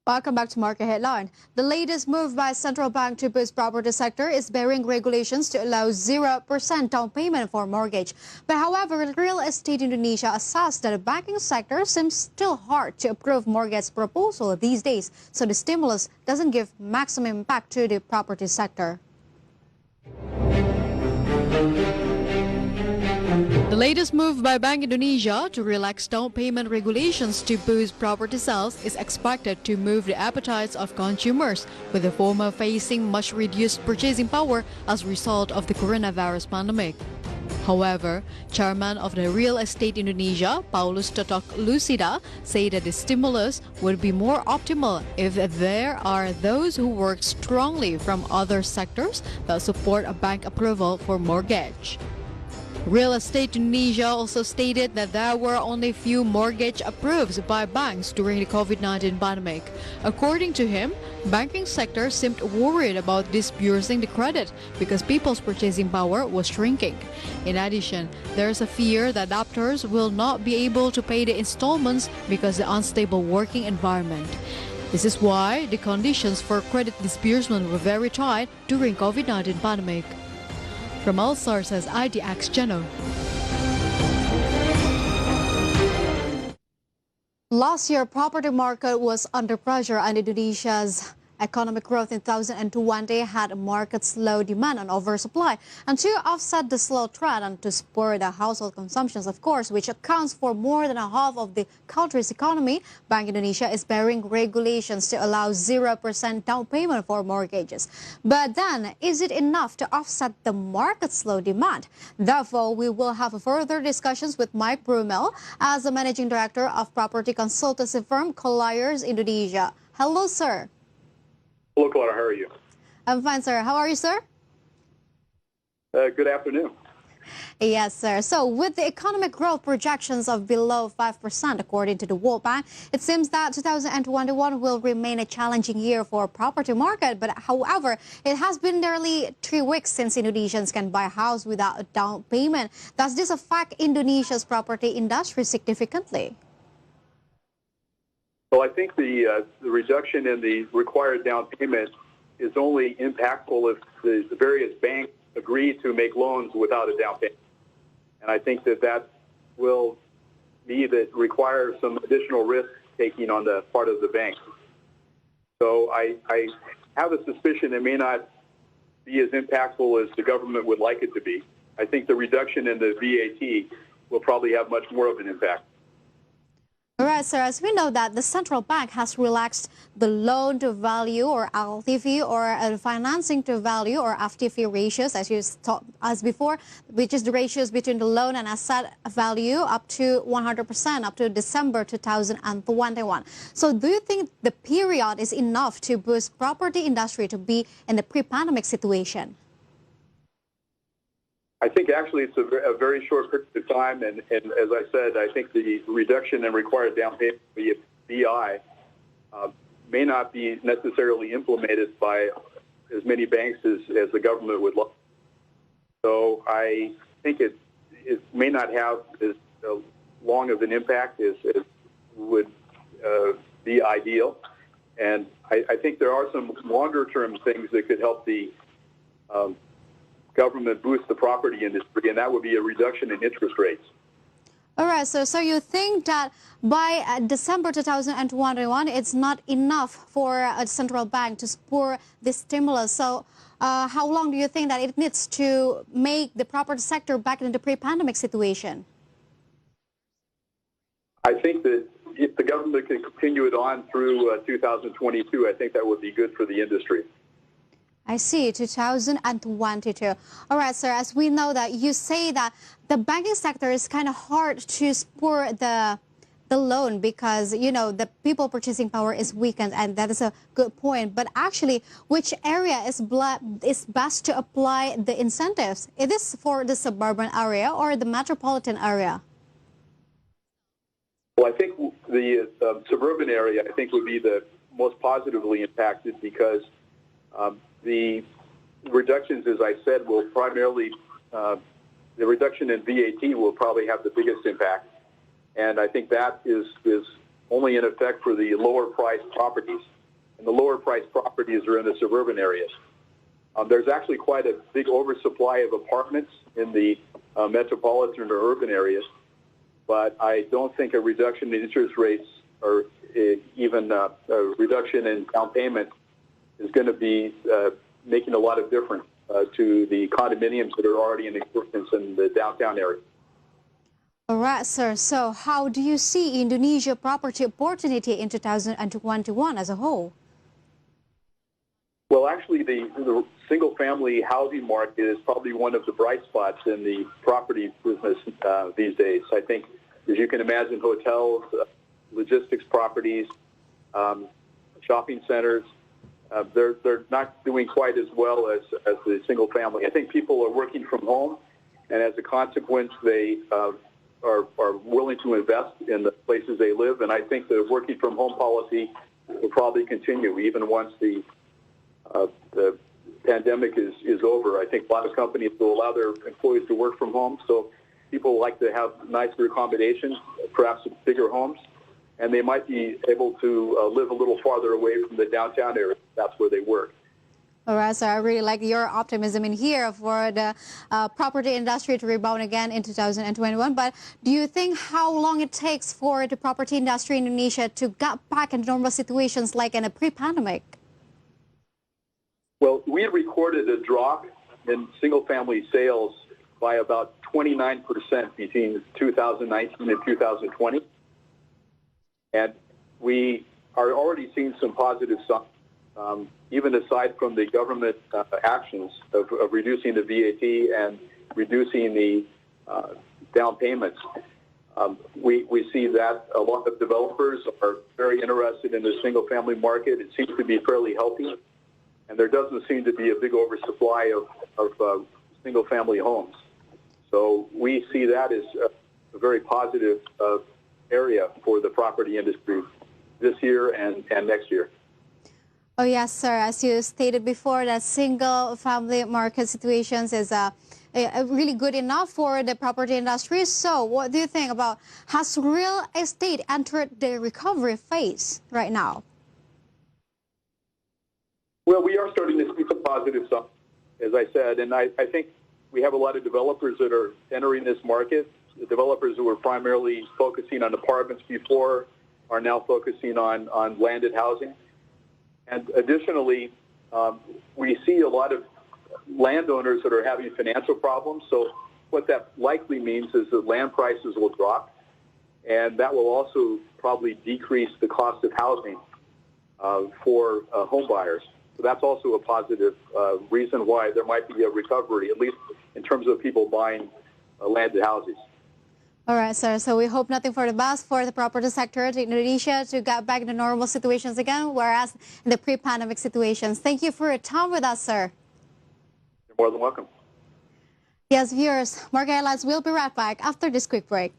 Welcome back to Market Headline. The latest move by central bank to boost property sector is bearing regulations to allow 0% down payment for mortgage. But however, Real Estate Indonesia assessed that the banking sector seems still hard to approve mortgage proposal these days, so the stimulus doesn't give maximum impact to the property sector. The latest move by Bank Indonesia to relax down payment regulations to boost property sales is expected to move the appetites of consumers, with the former facing much reduced purchasing power as a result of the coronavirus pandemic. However, chairman of the Real Estate Indonesia, Paulus Totok Lucida, said that the stimulus would be more optimal if there are those who work strongly from other sectors that support a bank approval for mortgage. Real Estate Indonesia also stated that there were only few mortgage approved by banks during the COVID-19 pandemic. According to him, banking sector seemed worried about disbursing the credit because people's purchasing power was shrinking. In addition, there is a fear that debtors will not be able to pay the installments because of the unstable working environment. This is why the conditions for credit disbursement were very tight during COVID-19 pandemic. From all sources, IDX Channel. Last year, property market was under pressure and Indonesia's economic growth in 2020 had market slow demand and oversupply. And to offset the slow trend and to spur the household consumptions, of course, which accounts for more than a half of the country's economy, Bank Indonesia is bearing regulations to allow 0% down payment for mortgages. But then, is it enough to offset the market slow demand? Therefore, we will have further discussions with Mike Brumel as the Managing Director of property consultancy firm Colliers Indonesia. Hello, sir. Hello, Clara. How are you? I'm fine, sir. How are you, sir? Good afternoon. Yes, sir. So with the economic growth projections of below 5% according to the World Bank, it seems that 2021 will remain a challenging year for property market. But however, it has been nearly 3 weeks since Indonesians can buy a house without a down payment. Does this affect Indonesia's property industry significantly? Well, I think the reduction in the required down payment is only impactful if the various banks agree to make loans without a down payment. And I think that will require some additional risk taking on the part of the banks. So I have a suspicion it may not be as impactful as the government would like it to be. I think the reduction in the VAT will probably have much more of an impact. All right, sir, as we know that the central bank has relaxed the loan to value or LTV or financing to value or FTV ratios as you taught us before, which is the ratios between the loan and asset value up to 100% up to December 2021. So do you think the period is enough to boost property industry to be in the pre-pandemic situation? I think actually it's a very short period of time, and as I said, I think the reduction in required down payment via BI may not be necessarily implemented by as many banks as the government would like. So I think it may not have as long of an impact as would be ideal, and I think there are some longer-term things that could help the government boost the property industry, and that would be a reduction in interest rates. All right, so you think that by December 2021, it's not enough for a central bank to spur this stimulus. So how long do you think that it needs to make the property sector back into the pre-pandemic situation? I think that if the government can continue it on through 2022, I think that would be good for the industry. I see, 2022. All right, sir, as we know that you say that the banking sector is kind of hard to spur the loan because, you know, the people purchasing power is weakened, and that is a good point. But actually, which area is best to apply the incentives? It is for the suburban area or the metropolitan area? Well, I think the suburban area, I think, would be the most positively impacted because the reductions, as I said, will primarily, the reduction in VAT will probably have the biggest impact. And I think that is only in effect for the lower priced properties. and the lower priced properties are in the suburban areas. There's actually quite a big oversupply of apartments in the metropolitan or urban areas, but I don't think a reduction in interest rates or even a reduction in down payment is going to be making a lot of difference to the condominiums that are already in existence in the downtown area. All right, sir. So how do you see Indonesia property opportunity in 2021 as a whole? Well, actually, the single-family housing market is probably one of the bright spots in the property business these days. I think, as you can imagine, hotels, logistics properties, shopping centers, they're not doing quite as well as the single-family. I think people are working from home, and as a consequence, they are willing to invest in the places they live. And I think the working from home policy will probably continue even once the pandemic is over. I think a lot of companies will allow their employees to work from home, so people like to have nicer accommodations, perhaps bigger homes, and they might be able to live a little farther away from the downtown area. That's where they work. All right, sir. I really like your optimism in here for the property industry to rebound again in 2021. But do you think how long it takes for the property industry in Indonesia to get back in normal situations like in a pre-pandemic? Well, we recorded a drop in single-family sales by about 29% between 2019 and 2020. And we are already seeing some positive signs, even aside from the government actions of reducing the VAT and reducing the down payments. We see that a lot of developers are very interested in the single-family market. It seems to be fairly healthy, and there doesn't seem to be a big oversupply of single-family homes. So we see that as a very positive area for the property industry this year and next year. Oh, yes, sir. As you stated before, that single-family market situations is really good enough for the property industry. So what do you think about, has real estate entered the recovery phase right now? Well, we are starting to see some positive stuff, as I said, and I think we have a lot of developers that are entering this market. The developers who were primarily focusing on apartments before are now focusing on landed housing. And additionally, we see a lot of landowners that are having financial problems. So what that likely means is that land prices will drop, and that will also probably decrease the cost of housing for home buyers. So that's also a positive reason why there might be a recovery, at least in terms of people buying landed houses. All right, sir. So we hope nothing for the best for the property sector to Indonesia to get back to normal situations again, whereas in the pre-pandemic situations. Thank you for your time with us, sir. You're more than welcome. Yes, viewers, market headlines will be right back after this quick break.